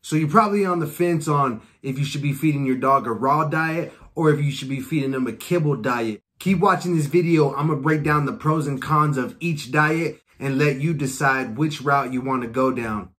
So you're probably on the fence on if you should be feeding your dog a raw diet or if you should be feeding them a kibble diet. Keep watching this video. I'm going to break down the pros and cons of each diet and let you decide which route you want to go down.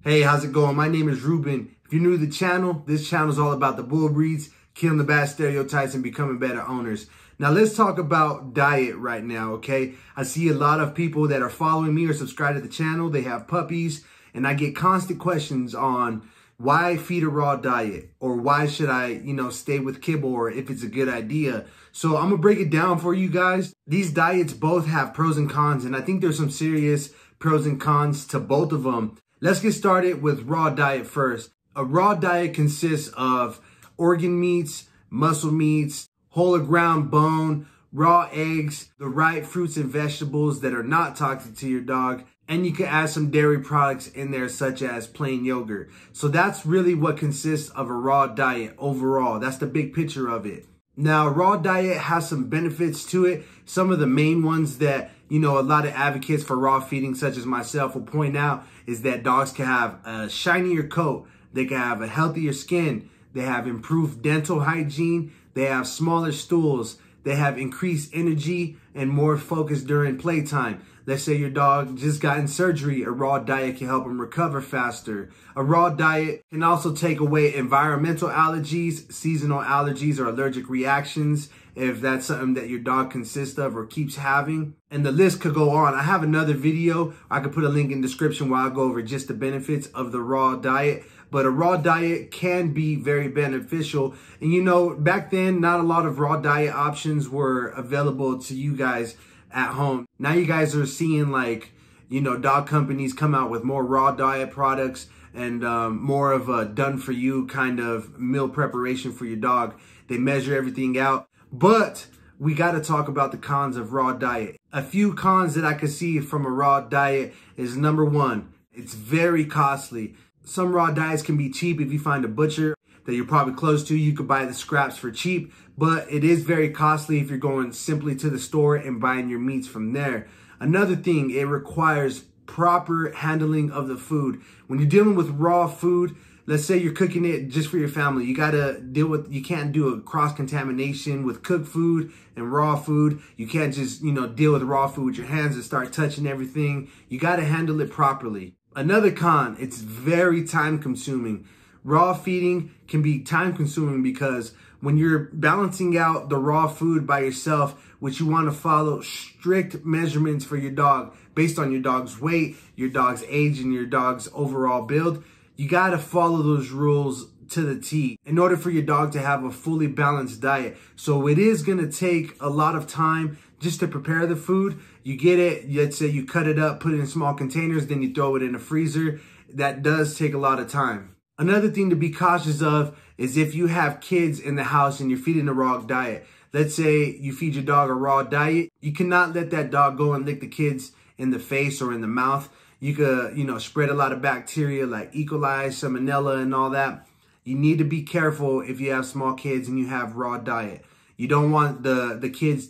Hey, how's it going? My name is Ruben. If you're new to the channel, this channel is all about the bull breeds, killing the bad stereotypes, and becoming better owners. Now, let's talk about diet right now, okay? I see a lot of people that are following me or subscribed to the channel. They have puppies, and I get constant questions on why feed a raw diet or why should I, stay with kibble or if it's a good idea. So I'm going to break it down for you guys. These diets both have pros and cons, and I think there's some serious pros and cons to both of them. Let's get started with raw diet first. A raw diet consists of organ meats, muscle meats, whole or ground bone, raw eggs, the right fruits and vegetables that are not toxic to your dog, and you can add some dairy products in there such as plain yogurt. So that's really what consists of a raw diet overall. That's the big picture of it. Now, a raw diet has some benefits to it. Some of the main ones that, a lot of advocates for raw feeding, such as myself, will point out is that dogs can have a shinier coat. They can have a healthier skin. They have improved dental hygiene. They have smaller stools. They have increased energy and more focus during playtime. Let's say your dog just got in surgery. A raw diet can help them recover faster. A raw diet can also take away environmental allergies, seasonal allergies, or allergic reactions if that's something that your dog consists of or keeps having. And the list could go on. I have another video. I could put a link in the description where I'll go over just the benefits of the raw diet. But a raw diet can be very beneficial. And back then, not a lot of raw diet options were available to you guys at home. Now you guys are seeing dog companies come out with more raw diet products and more of a done for you kind of meal preparation for your dog. They measure everything out. But we got to talk about the cons of raw diet. A few cons that I could see from a raw diet is number one, it's very costly. Some raw diets can be cheap if you find a butcher that you're probably close to. You could buy the scraps for cheap, but it is very costly if you're going simply to the store and buying your meats from there. Another thing, it requires proper handling of the food. When you're dealing with raw food, let's say you're cooking it just for your family, you can't do a cross-contamination with cooked food and raw food. You can't just, deal with raw food with your hands and start touching everything. You got to handle it properly. Another con, it's very time consuming. Raw feeding can be time consuming because when you're balancing out the raw food by yourself, which you want to follow strict measurements for your dog based on your dog's weight, your dog's age, and your dog's overall build, you got to follow those rules to the T in order for your dog to have a fully balanced diet. So it is going to take a lot of time just to prepare the food. You get it, let's say you cut it up, put it in small containers, then you throw it in a freezer. That does take a lot of time. Another thing to be cautious of is if you have kids in the house and you're feeding a raw diet. Let's say you feed your dog a raw diet. You cannot let that dog go and lick the kids in the face or in the mouth. You could, spread a lot of bacteria like E. coli, salmonella, and all that. You need to be careful if you have small kids and you have raw diet. You don't want the kids,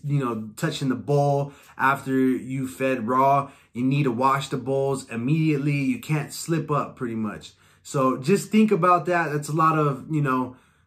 touching the bowl after you fed raw. You need to wash the bowls immediately. You can't slip up pretty much. So just think about that. That's a lot of,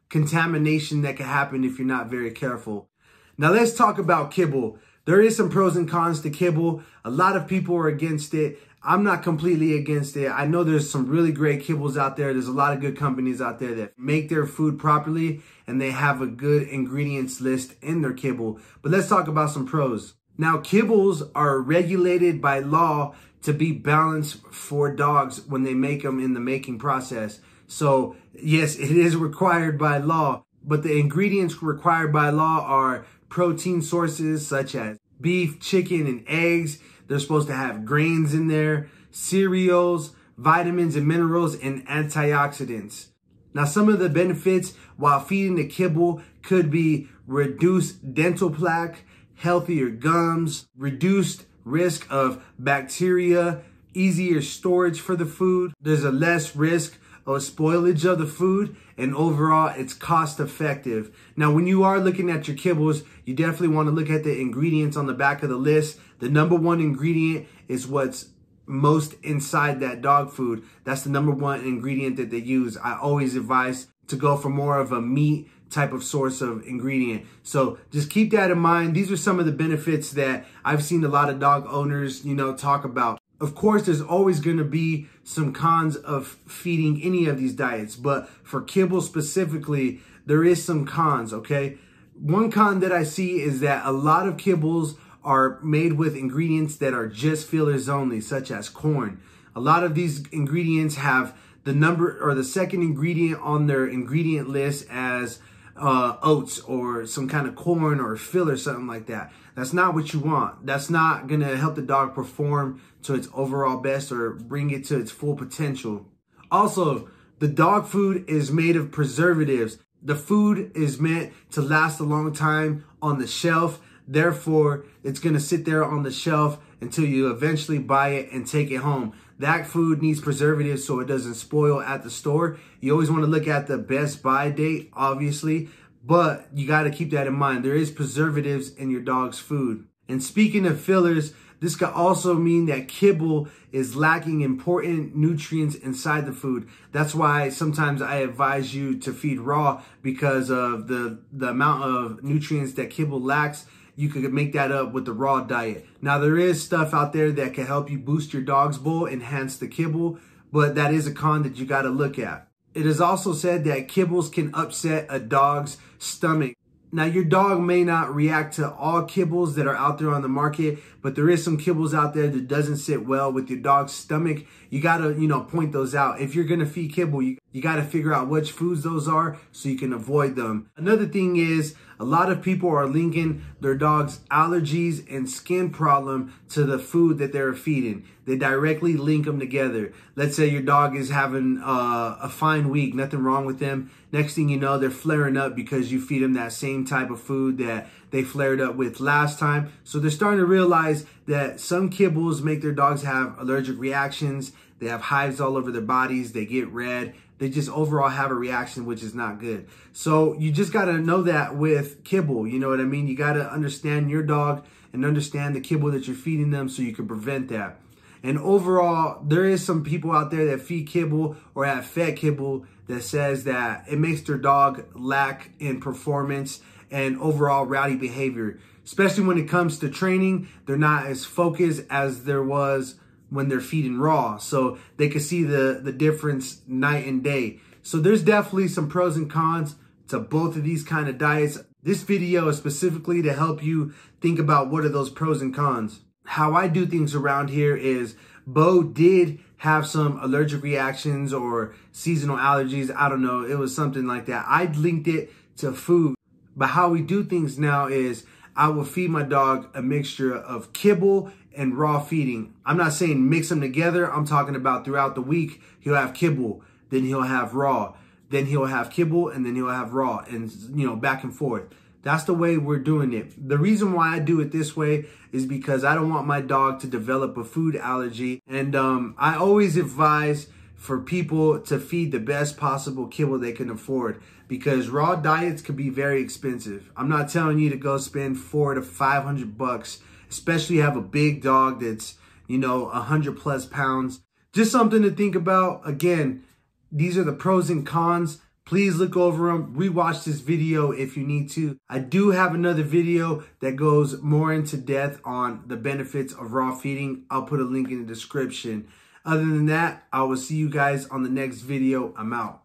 contamination that can happen if you're not very careful. Now let's talk about kibble. There is some pros and cons to kibble. A lot of people are against it. I'm not completely against it. I know there's some really great kibbles out there. There's a lot of good companies out there that make their food properly and they have a good ingredients list in their kibble. But let's talk about some pros. Now, kibbles are regulated by law to be balanced for dogs when they make them in the making process. So yes, it is required by law, but the ingredients required by law are protein sources such as beef, chicken, and eggs. They're supposed to have grains in there, cereals, vitamins and minerals, and antioxidants. Now, some of the benefits while feeding the kibble could be reduced dental plaque, healthier gums, reduced risk of bacteria, easier storage for the food. There's a less risk of spoilage of the food, and overall it's cost effective. Now, when you are looking at your kibbles, you definitely want to look at the ingredients on the back of the list. The number one ingredient is what's most inside that dog food. That's the #1 ingredient that they use. I always advise to go for more of a meat type of source of ingredient. So just keep that in mind. These are some of the benefits that I've seen a lot of dog owners, talk about. Of course, there's always going to be some cons of feeding any of these diets, but for kibble specifically, there is some cons, okay? One con that I see is that a lot of kibbles are made with ingredients that are just fillers only, such as corn. A lot of these ingredients have the number or the second ingredient on their ingredient list as oats or some kind of corn or filler, something like that. That's not what you want. That's not going to help the dog perform to its overall best or bring it to its full potential. Also, the dog food is made of preservatives. The food is meant to last a long time on the shelf. Therefore, it's going to sit there on the shelf until you eventually buy it and take it home. That food needs preservatives so it doesn't spoil at the store. You always want to look at the best buy date, obviously, but you got to keep that in mind. There is preservatives in your dog's food. And speaking of fillers, this could also mean that kibble is lacking important nutrients inside the food. That's why sometimes I advise you to feed raw, because of the amount of nutrients that kibble lacks. You could make that up with the raw diet. Now, there is stuff out there that can help you boost your dog's bowl, enhance the kibble, but that is a con that you got to look at. It is also said that kibbles can upset a dog's stomach. Now, your dog may not react to all kibbles that are out there on the market, but there is some kibbles out there that doesn't sit well with your dog's stomach. You got to, point those out. If you're going to feed kibble, you got to figure out which foods those are so you can avoid them. Another thing is, a lot of people are linking their dog's allergies and skin problem to the food that they're feeding. They directly link them together. Let's say your dog is having a fine week, nothing wrong with them. Next thing you know, they're flaring up because you feed them that same type of food that they flared up with last time. So they're starting to realize that some kibbles make their dogs have allergic reactions. They have hives all over their bodies. They get red. They just overall have a reaction, which is not good. So you just got to know that with kibble, you know what I mean? You got to understand your dog and understand the kibble that you're feeding them so you can prevent that. And overall, there is some people out there that feed kibble or have fed kibble that says that it makes their dog lack in performance and overall rowdy behavior. Especially when it comes to training, they're not as focused as there was when they're feeding raw. So they can see the difference night and day. So there's definitely some pros and cons to both of these kind of diets. This video is specifically to help you think about what are those pros and cons. How I do things around here is Bo did have some allergic reactions or seasonal allergies. I don't know. It was something like that. I linked it to food. But how we do things now is I will feed my dog a mixture of kibble and raw feeding. I'm not saying mix them together. I'm talking about throughout the week, he'll have kibble, then he'll have raw, then he'll have kibble, and then he'll have raw, and back and forth. That's the way we're doing it. The reason why I do it this way is because I don't want my dog to develop a food allergy. And I always advise for people to feed the best possible kibble they can afford, because raw diets can be very expensive. I'm not telling you to go spend $400 to $500, especially have a big dog that's, 100+ pounds. Just something to think about. Again, these are the pros and cons. Please look over them, rewatch this video if you need to. I do have another video that goes more into depth on the benefits of raw feeding. I'll put a link in the description. Other than that, I will see you guys on the next video. I'm out.